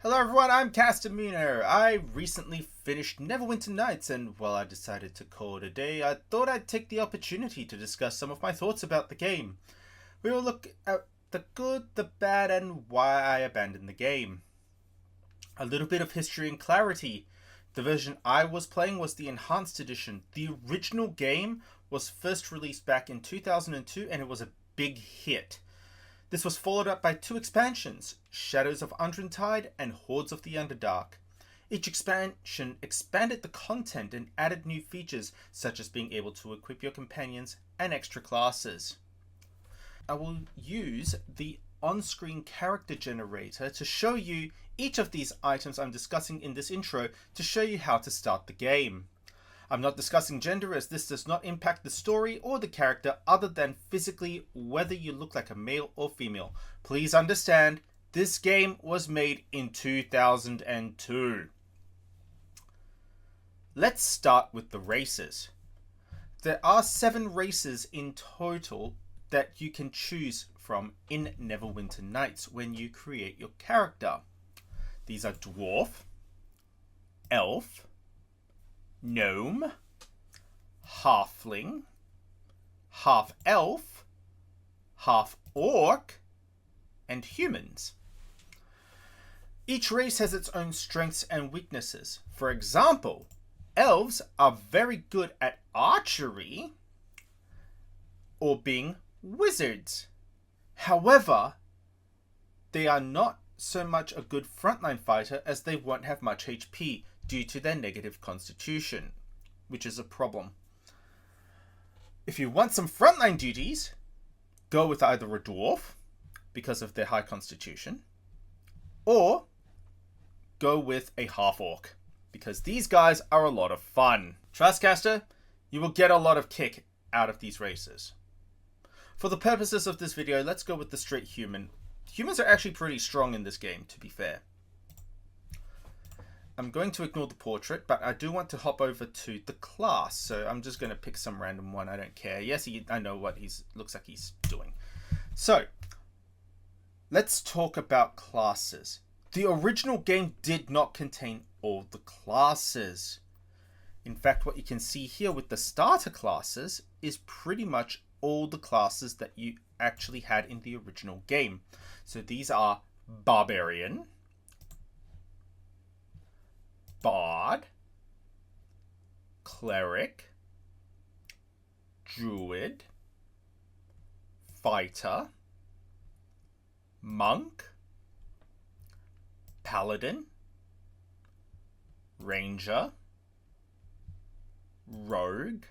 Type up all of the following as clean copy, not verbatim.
Hello everyone, I'm Kastor. I recently finished Neverwinter Nights, and while I decided to call it a day, I thought I'd take the opportunity to discuss some of my thoughts about the game. We will look at the good, the bad, and why I abandoned the game. A little bit of history and clarity. The version I was playing was the Enhanced Edition. The original game was first released back in 2002 and it was a big hit. This was followed up by two expansions, Shadows of Undrentide and Hordes of the Underdark. Each expansion expanded the content and added new features, such as being able to equip your companions and extra classes. I will use the on-screen character generator to show you each of these items I'm discussing in this intro to show you how to start the game. I'm not discussing gender, as this does not impact the story or the character other than physically whether you look like a male or female. Please understand, this game was made in 2002. Let's start with the races. There are 7 races in total that you can choose from in Neverwinter Nights when you create your character. These are Dwarf, Elf, Gnome, Halfling, Half-Elf, Half-Orc, and Humans. Each race has its own strengths and weaknesses. For example, Elves are very good at archery or being wizards. However, they are not so much a good frontline fighter, as they won't have much HP due to their negative constitution, which is a problem. If you want some frontline duties, go with either a dwarf, because of their high constitution, or go with a half-orc, because these guys are a lot of fun. Trust, Kastor, you will get a lot of kick out of these races. For the purposes of this video, let's go with the straight human. Humans are actually pretty strong in this game, to be fair. I'm going to ignore the portrait, but I do want to hop over to the class. So I'm just going to pick some random one. I don't care. Yes, I know what looks like he's doing. So let's talk about classes. The original game did not contain all the classes. In fact, what you can see here with the starter classes is pretty much all the classes that you actually had in the original game. So these are Barbarian, Bard, Cleric, Druid, Fighter, Monk, Paladin, Ranger, Rogue,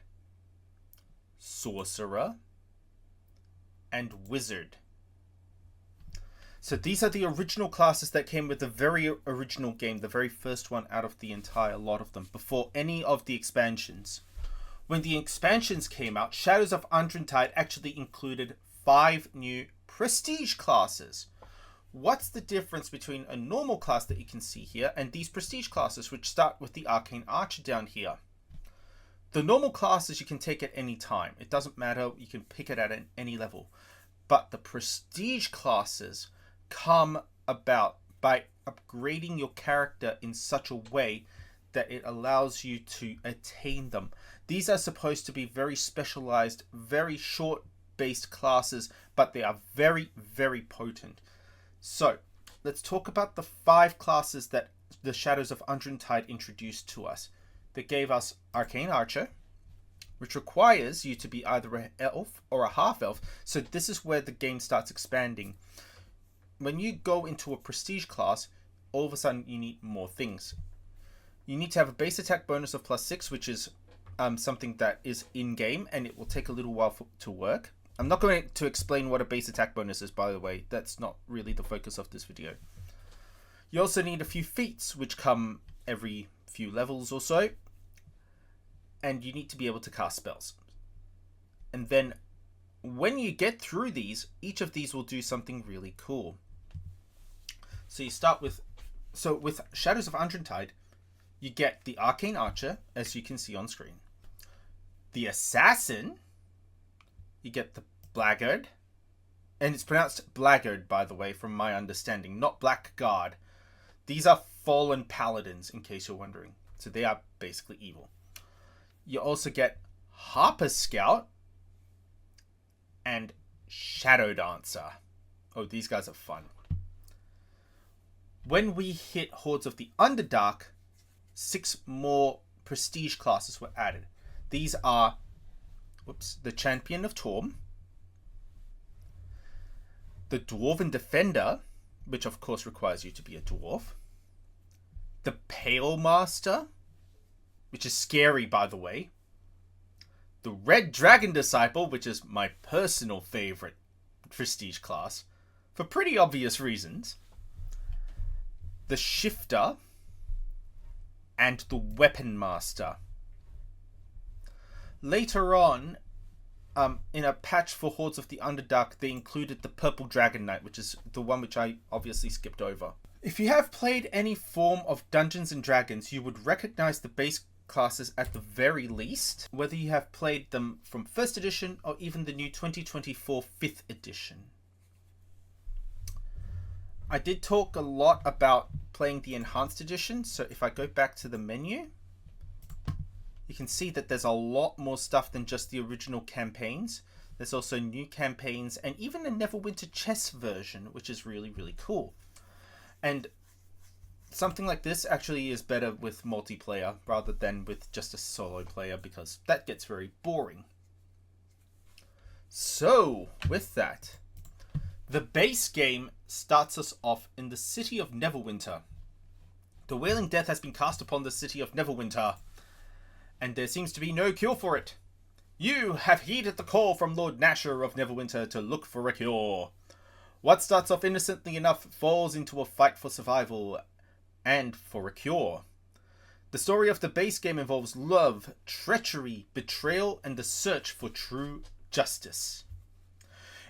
Sorcerer, and Wizard. So these are the original classes that came with the very original game, the very first one out of the entire lot of them, before any of the expansions. When the expansions came out, Shadows of Undrentide actually included 5 new prestige classes. What's the difference between a normal class that you can see here and these prestige classes, which start with the Arcane Archer down here? The normal classes you can take at any time. It doesn't matter, you can pick it at any level. But the prestige classes come about by upgrading your character in such a way that it allows you to attain them. These are supposed to be very specialized, very short based classes, but they are very, very potent. So let's talk about the 5 classes that the Shadows of Undrentide introduced to us. That gave us Arcane Archer, which requires you to be either an elf or a half-elf. So this is where the game starts expanding. When you go into a prestige class, all of a sudden you need more things. You need to have a base attack bonus of +6, which is something that is in-game, and it will take a little while to work. I'm not going to explain what a base attack bonus is, by the way. That's not really the focus of this video. You also need a few feats, which come every few levels or so. And you need to be able to cast spells. And then when you get through these, each of these will do something really cool. So you start with, with Shadows of Undrentide, you get the Arcane Archer, as you can see on screen. The Assassin, you get the Blackguard, and it's pronounced Blackguard, by the way, from my understanding, not Blackguard. These are fallen paladins, in case you're wondering. So they are basically evil. You also get Harper Scout and Shadow Dancer. Oh, these guys are fun. When we hit Hordes of the Underdark, 6 more prestige classes were added. These are the Champion of Torm, the Dwarven Defender, which of course requires you to be a dwarf, the Pale Master, which is scary, by the way, the Red Dragon Disciple, which is my personal favorite prestige class, for pretty obvious reasons, the Shifter, and the Weapon Master. Later on, in a patch for Hordes of the Underdark, they included the Purple Dragon Knight, which is the one which I obviously skipped over. If you have played any form of Dungeons and Dragons, you would recognize the base classes at the very least, whether you have played them from 1st edition or even the new 2024 5th edition. I did talk a lot about playing the enhanced edition, so if I go back to the menu, you can see that there's a lot more stuff than just the original campaigns. There's also new campaigns and even a Neverwinter chess version, which is really, really cool. And something like this actually is better with multiplayer rather than with just a solo player, because that gets very boring. So, with that, the base game starts us off in the city of Neverwinter. The Wailing Death has been cast upon the city of Neverwinter, and there seems to be no cure for it. You have heeded the call from Lord Nasher of Neverwinter to look for a cure. What starts off innocently enough falls into a fight for survival and for a cure. The story of the base game involves love, treachery, betrayal, and the search for true justice.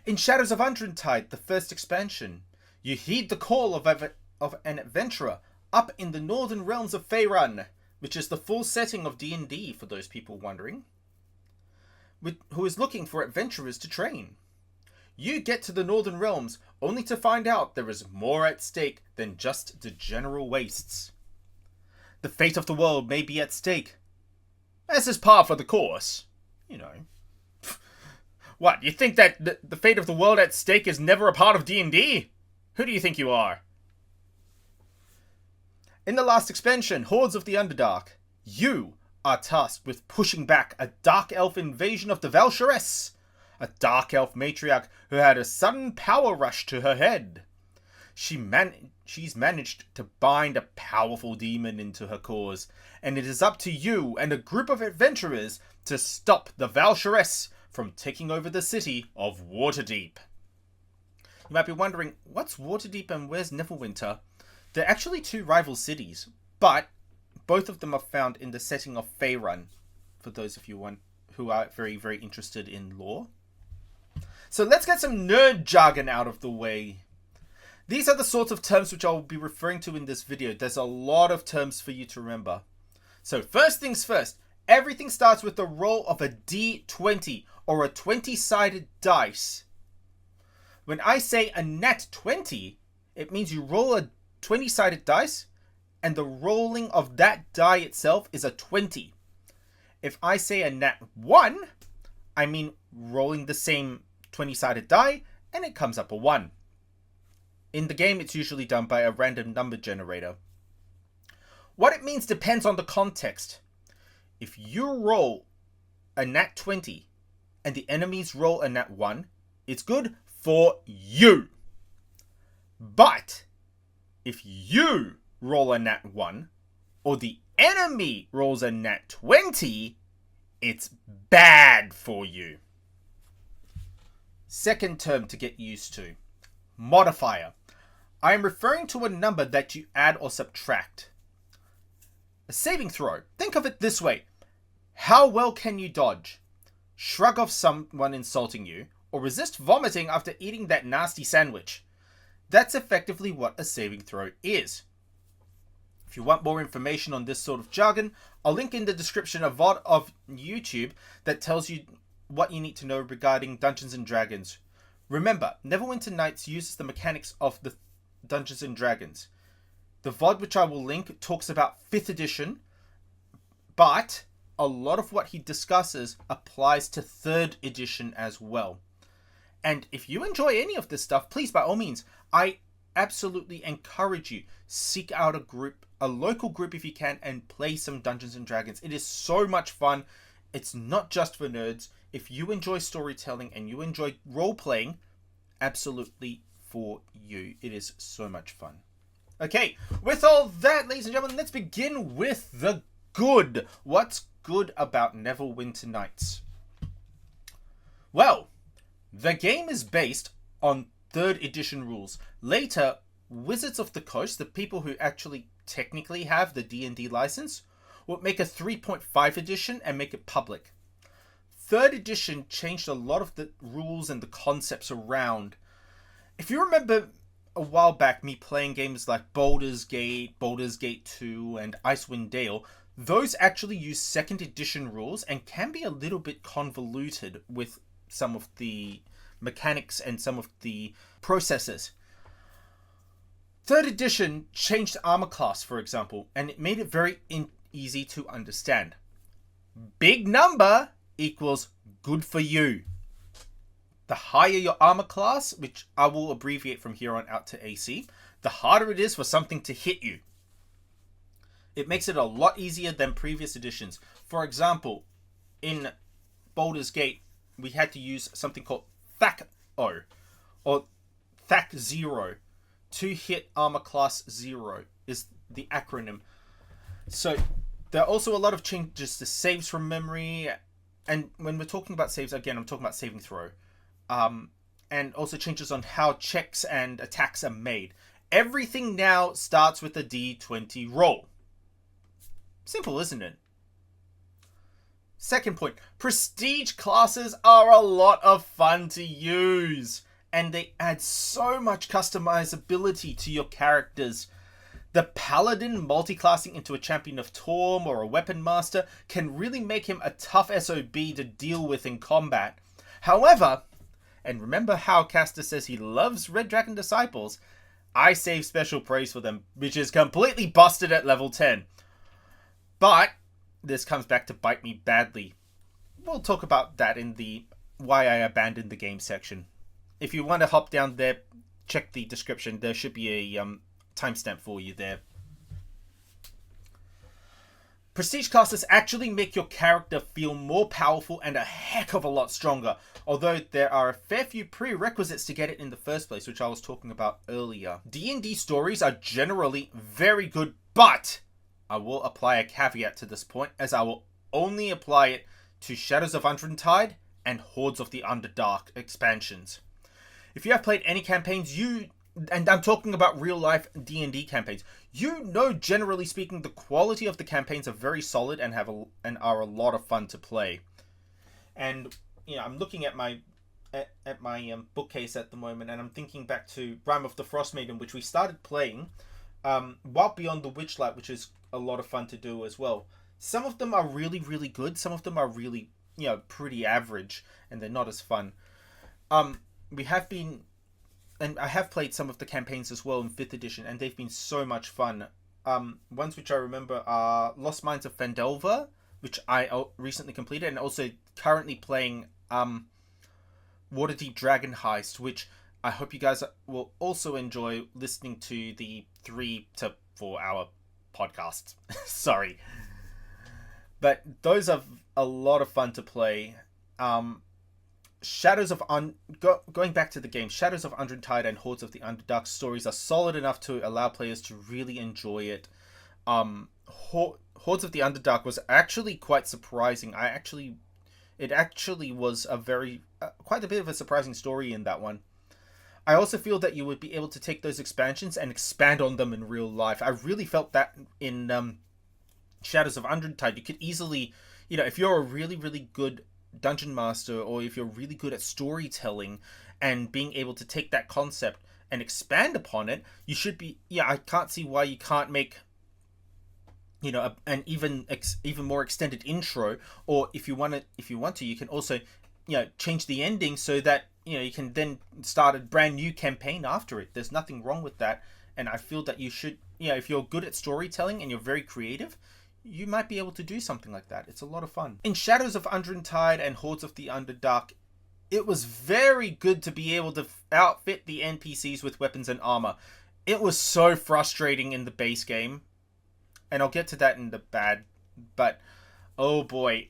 In Shadows of Undrentide, the first expansion, you heed the call of an adventurer up in the northern realms of Faerun, which is the full setting of D&D for those people wondering, who is looking for adventurers to train. You get to the northern realms only to find out there is more at stake than just the general wastes. The fate of the world may be at stake, as is par for the course, you know. What, you think that the fate of the world at stake is never a part of D&D? Who do you think you are? In the last expansion, Hordes of the Underdark, you are tasked with pushing back a Dark Elf invasion of the Valsharess, a Dark Elf matriarch who had a sudden power rush to her head. She's managed to bind a powerful demon into her cause, and it is up to you and a group of adventurers to stop the Valsharess from taking over the city of Waterdeep. You might be wondering, what's Waterdeep and where's Neverwinter? They're actually 2 rival cities, but both of them are found in the setting of Faerun, for those of you who are very, very interested in lore. So let's get some nerd jargon out of the way. These are the sorts of terms which I'll be referring to in this video. There's a lot of terms for you to remember. So first things first, everything starts with the roll of a D20, or a 20-sided dice. When I say a nat 20, it means you roll a 20-sided dice, and the rolling of that die itself is a 20. If I say a nat 1, I mean rolling the same 20-sided die, and it comes up a 1. In the game, it's usually done by a random number generator. What it means depends on the context. If you roll a nat 20, and the enemies roll a nat 1, it's good for you. But if you roll a nat 1, or the enemy rolls a nat 20, it's bad for you. Second term to get used to. Modifier. I am referring to a number that you add or subtract. A saving throw. Think of it this way. How well can you dodge? Shrug off someone insulting you, or resist vomiting after eating that nasty sandwich. That's effectively what a saving throw is. If you want more information on this sort of jargon, I'll link in the description of YouTube that tells you what you need to know regarding Dungeons and Dragons. Remember, Neverwinter Nights uses the mechanics of the Dungeons and Dragons. The VOD, which I will link, talks about 5th edition, but a lot of what he discusses applies to 3rd edition as well. And if you enjoy any of this stuff, please, by all means, I absolutely encourage you, seek out a group, a local group if you can, and play some Dungeons and Dragons. It is so much fun. It's not just for nerds. If you enjoy storytelling and you enjoy role-playing, absolutely for you. It is so much fun. Okay, with all that, ladies and gentlemen, let's begin with the good. What's good about Neverwinter Nights? Well, the game is based on 3rd edition rules. Later, Wizards of the Coast, the people who actually technically have the D&D license, would make a 3.5 edition and make it public. 3rd edition changed a lot of the rules and the concepts around. If you remember a while back me playing games like Baldur's Gate 2, and Icewind Dale, those actually use 2nd edition rules and can be a little bit convoluted with some of the mechanics and some of the processes. 3rd edition changed armor class, for example, and it made it very easy to understand. Big number equals good for you. The higher your armor class, which I will abbreviate from here on out to AC, the harder it is for something to hit you. It makes it a lot easier than previous editions. For example, in Baldur's Gate, we had to use something called THAC-O, or THAC-0, to hit armor class 0 is the acronym. So there are also a lot of changes to saves from memory, and when we're talking about saves, again, I'm talking about saving throw. And also changes on how checks and attacks are made. Everything now starts with a D20 roll. Simple, isn't it? Second point, prestige classes are a lot of fun to use, and they add so much customizability to your characters. The Paladin multi-classing into a Champion of Torm or a Weapon Master can really make him a tough SOB to deal with in combat. However, and remember how Kastor says he loves Red Dragon Disciples, I save special praise for them, which is completely busted at level 10. But this comes back to bite me badly. We'll talk about that in the why I abandoned the game section. If you want to hop down there, check the description. There should be a timestamp for you there. Prestige classes actually make your character feel more powerful and a heck of a lot stronger, although there are a fair few prerequisites to get it in the first place, which I was talking about earlier. D&D stories are generally very good, but I will apply a caveat to this point, as I will only apply it to Shadows of Unruntide and Hordes of the Underdark expansions. If you have played any campaigns, and I'm talking about real life D&D campaigns, you know, generally speaking, the quality of the campaigns are very solid and are a lot of fun to play. And you know, I'm looking at my bookcase at the moment, and I'm thinking back to Rime of the Frostmaiden, which we started playing, while Beyond the Witchlight, which is a lot of fun to do as well. Some of them are really, really good. Some of them are really, you know, pretty average, and they're not as fun. And I have played some of the campaigns as well in 5th edition, and they've been so much fun. Ones which I remember are Lost Mines of Phandelver, which I recently completed, and also currently playing Waterdeep Dragon Heist, which I hope you guys will also enjoy listening to the 3 to 4 hour podcast. Sorry. But those are a lot of fun to play. Going back to the game, Shadows of Unruntide and Hordes of the Underdark stories are solid enough to allow players to really enjoy it. Hordes of the Underdark was actually quite surprising. It actually was a quite a bit of a surprising story in that one. I also feel that you would be able to take those expansions and expand on them in real life. I really felt that in Shadows of Unruntide. You could easily, you know, if you're a really, really good dungeon master, or if you're really good at storytelling and being able to take that concept and expand upon it, you should be, I can't see why you can't make, you know, an even more extended intro, or if you want to, you can also, you know, change the ending so that, you know, you can then start a brand new campaign after it. There's nothing wrong with that, And I feel that you should, if you're good at storytelling and you're very creative, you might be able to do something like that. It's a lot of fun. In Shadows of Undrentide and Hordes of the Underdark, it was very good to be able to outfit the NPCs with weapons and armor. It was so frustrating in the base game. And I'll get to that in the bad, but oh boy,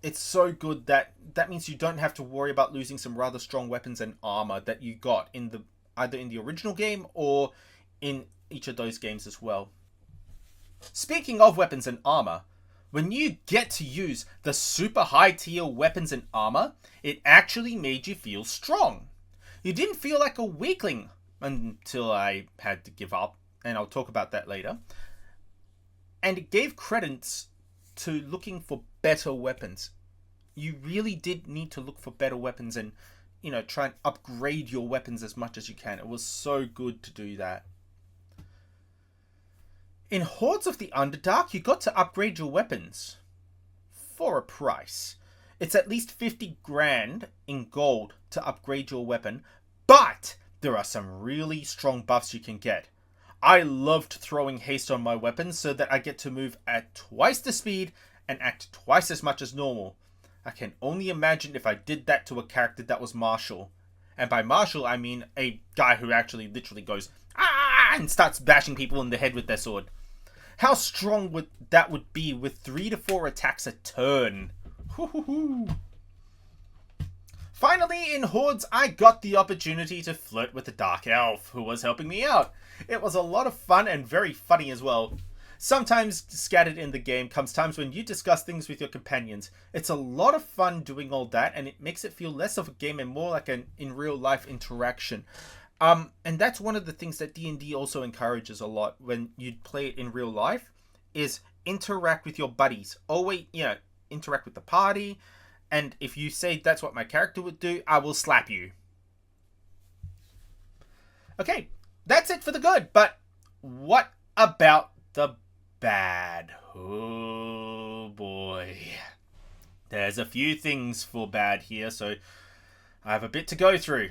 it's so good that means you don't have to worry about losing some rather strong weapons and armor that you got either in the original game or in each of those games as well. Speaking of weapons and armor, when you get to use the super high tier weapons and armor, it actually made you feel strong. You didn't feel like a weakling until I had to give up, and I'll talk about that later. And it gave credence to looking for better weapons. You really did need to look for better weapons and, try and upgrade your weapons as much as you can. It was so good to do that. In Hordes of the Underdark, you got to upgrade your weapons. For a price. It's at least 50 grand in gold to upgrade your weapon, but there are some really strong buffs you can get. I loved throwing haste on my weapons so that I get to move at twice the speed and act twice as much as normal. I can only imagine if I did that to a character that was martial. And by martial, I mean a guy who actually literally goes, ah, and starts bashing people in the head with their sword. How strong would that be with 3 to 4 attacks a turn? Hoo-hoo-hoo. Finally, in Hordes, I got the opportunity to flirt with the Dark Elf, who was helping me out. It was a lot of fun and very funny as well. Sometimes scattered in the game comes times when you discuss things with your companions. It's a lot of fun doing all that, and it makes it feel less of a game and more like an in real life interaction. And that's one of the things that D&D also encourages a lot when you play it in real life, is interact with your buddies. Always, interact with the party. And if you say that's what my character would do, I will slap you. Okay, that's it for the good. But what about the bad? Oh boy. There's a few things for bad here, so I have a bit to go through.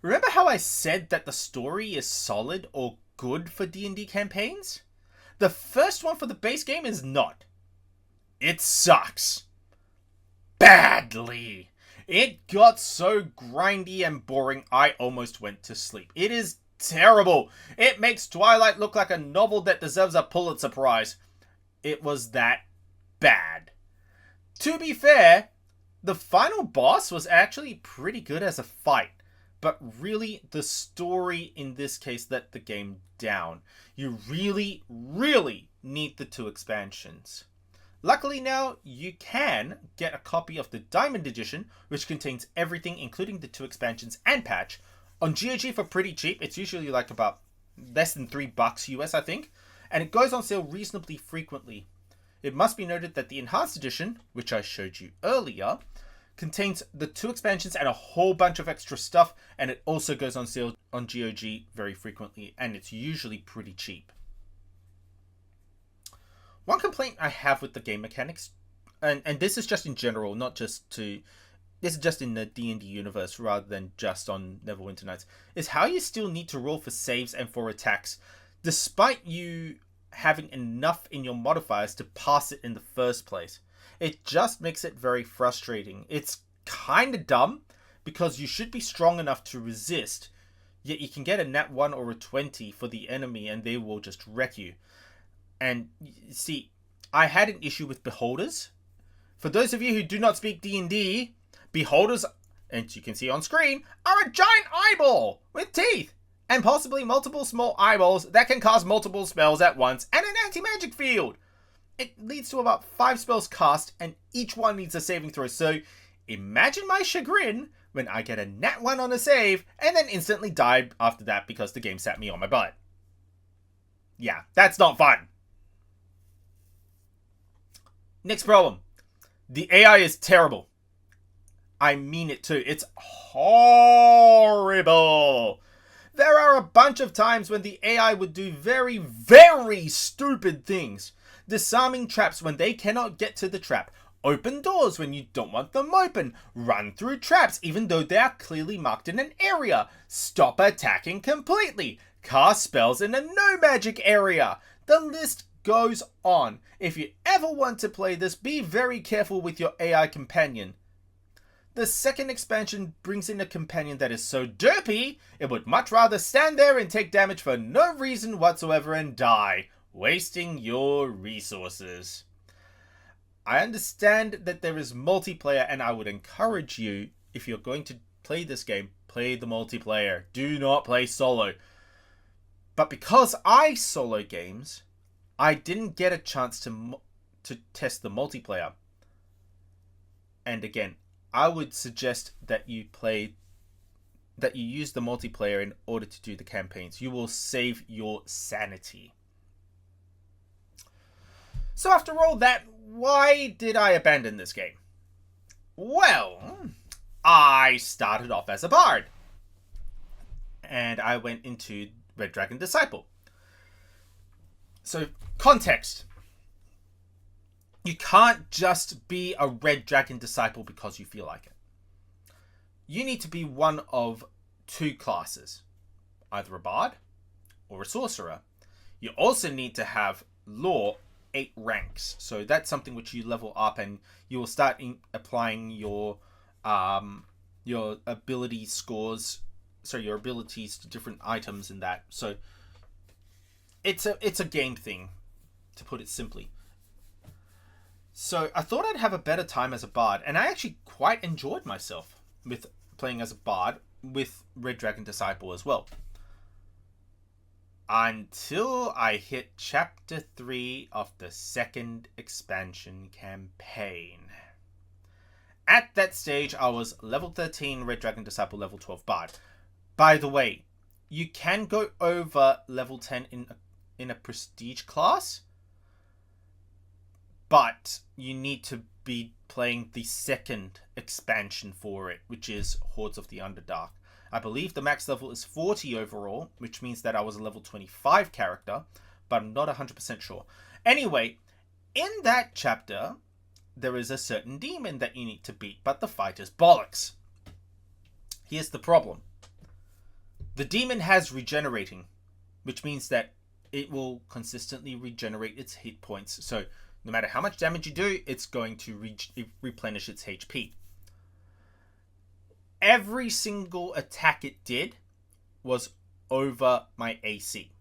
Remember how I said that the story is solid or good for D&D campaigns? The first one for the base game is not. It sucks. Badly. It got so grindy and boring I almost went to sleep. It is terrible. It makes Twilight look like a novel that deserves a Pulitzer Prize. It was that bad. To be fair, the final boss was actually pretty good as a fight. But really, the story in this case let the game down. You really, really need the 2 expansions. Luckily now, you can get a copy of the Diamond Edition, which contains everything including the 2 expansions and patch, on GOG for pretty cheap. It's usually like about less than $3 US, I think. And it goes on sale reasonably frequently. It must be noted that the Enhanced Edition, which I showed you earlier, contains the 2 expansions and a whole bunch of extra stuff, and it also goes on sale on GOG very frequently, and it's usually pretty cheap. One complaint I have with the game mechanics, and this is just in general, not just to... This is just in the D&D universe rather than just on Neverwinter Nights, is how you still need to roll for saves and for attacks, despite you having enough in your modifiers to pass it in the first place. It just makes it very frustrating. It's kind of dumb, because you should be strong enough to resist, yet you can get a nat 1 or a 20 for the enemy and they will just wreck you. And see, I had an issue with Beholders. For those of you who do not speak D&D, Beholders, as you can see on screen, are a giant eyeball with teeth and possibly multiple small eyeballs that can cast multiple spells at once and an anti-magic field. It leads to about 5 spells cast, and each one needs a saving throw. So imagine my chagrin when I get a nat 1 on a save and then instantly die after that because the game sat me on my butt. Yeah, that's not fun. Next problem. The AI is terrible. I mean it too. It's horrible. There are a bunch of times when the AI would do very, very stupid things. Disarming traps when they cannot get to the trap. Open doors when you don't want them open. Run through traps even though they are clearly marked in an area. Stop attacking completely. cast spells in a no magic area. The list goes on. If you ever want to play this, be very careful with your AI companion. The second expansion brings in a companion that is so derpy, it would much rather stand there and take damage for no reason whatsoever and die, wasting your resources. I understand that there is multiplayer, and I would encourage you, if you're going to play this game, play the multiplayer. Do not play solo. But because I solo games, I didn't get a chance to test the multiplayer. And again, I would suggest that you use the multiplayer in order to do the campaigns. You will save your sanity. So after all that, why did I abandon this game? Well, I started off as a bard. And I went into Red Dragon Disciple. So, context. You can't just be a Red Dragon Disciple because you feel like it. You need to be one of two classes. Either a bard or a sorcerer. You also need to have lore 8 ranks. So that's something which you level up, and you will start applying your ability scores, so your abilities to different items in that. So it's a game thing, to put it simply. So I thought I'd have a better time as a bard, and I actually quite enjoyed myself with playing as a bard with Red Dragon Disciple as well. Until I hit Chapter 3 of the second expansion campaign. At that stage, I was level 13 Red Dragon Disciple, level 12 Bard. By the way, you can go over level 10 in a prestige class, but you need to be playing the second expansion for it, which is Hordes of the Underdark. I believe the max level is 40 overall, which means that I was a level 25 character, but I'm not 100% sure. Anyway, in that chapter, there is a certain demon that you need to beat, but the fight is bollocks. Here's the problem. The demon has regenerating, which means that it will consistently regenerate its hit points. So no matter how much damage you do, it's going to replenish its HP. Every single attack it did was over my AC.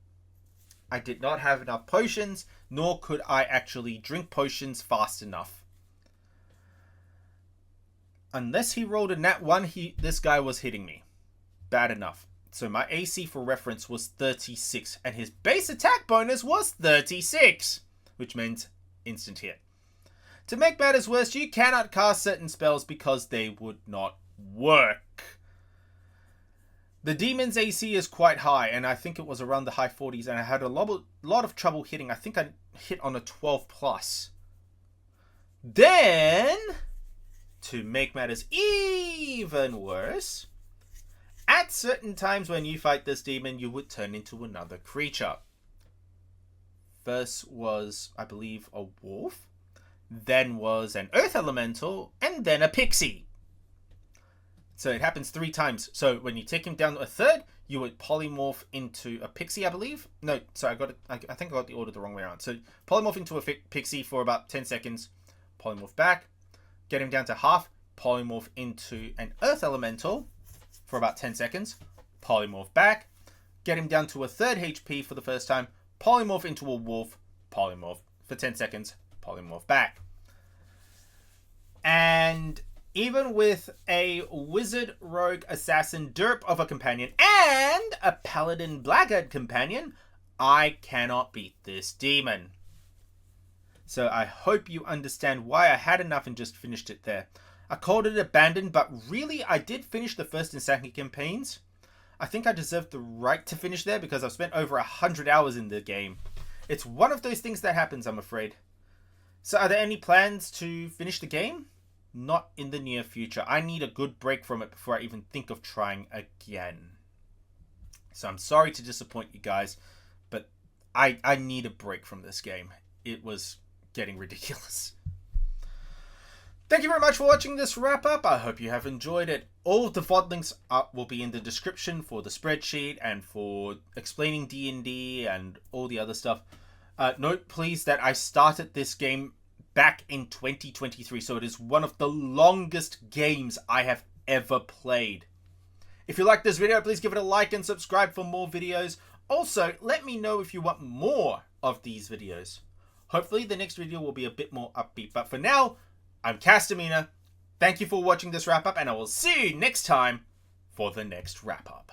I did not have enough potions, nor could I actually drink potions fast enough. Unless he rolled a nat 1, this guy was hitting me. Bad enough. So my AC for reference was 36, and his base attack bonus was 36, which meant instant hit. To make matters worse, you cannot cast certain spells because they would not work. The demon's AC is quite high, and I think it was around the high 40s, and I had a lot of trouble hitting. I think I hit on a 12 plus. Then, to make matters even worse, at certain times when you fight this demon, you would turn into another creature. First was, I believe, a wolf, then was an earth elemental, and then a pixie. So it happens 3 times. So when you take him down a third, you would polymorph into a pixie, I believe. No, sorry, I think I got the order the wrong way around. So polymorph into a pixie for about 10 seconds, polymorph back, get him down to half, polymorph into an earth elemental for about 10 seconds, polymorph back, get him down to a third HP for the first time, polymorph into a wolf, polymorph for 10 seconds, polymorph back. And even with a wizard, rogue, assassin, derp of a companion, and a paladin blackguard companion, I cannot beat this demon. So I hope you understand why I had enough and just finished it there. I called it abandoned, but really I did finish the first and second campaigns. I think I deserve the right to finish there because I've spent over 100 hours in the game. It's one of those things that happens, I'm afraid. So are there any plans to finish the game? Not in the near future. I need a good break from it before I even think of trying again. So I'm sorry to disappoint you guys, but I need a break from this game. It was getting ridiculous. Thank you very much for watching this wrap-up. I hope you have enjoyed it. All of the VOD links will be in the description for the spreadsheet and for explaining D&D and all the other stuff. Note, please, that I started this game back in 2023, so it is one of the longest games I have ever played. If you like this video, please give it a like and subscribe for more videos. Also, let me know if you want more of these videos. Hopefully the next video will be a bit more upbeat, but for now, I'm Kastor. Thank you for watching this wrap-up, and I will see you next time for the next wrap-up.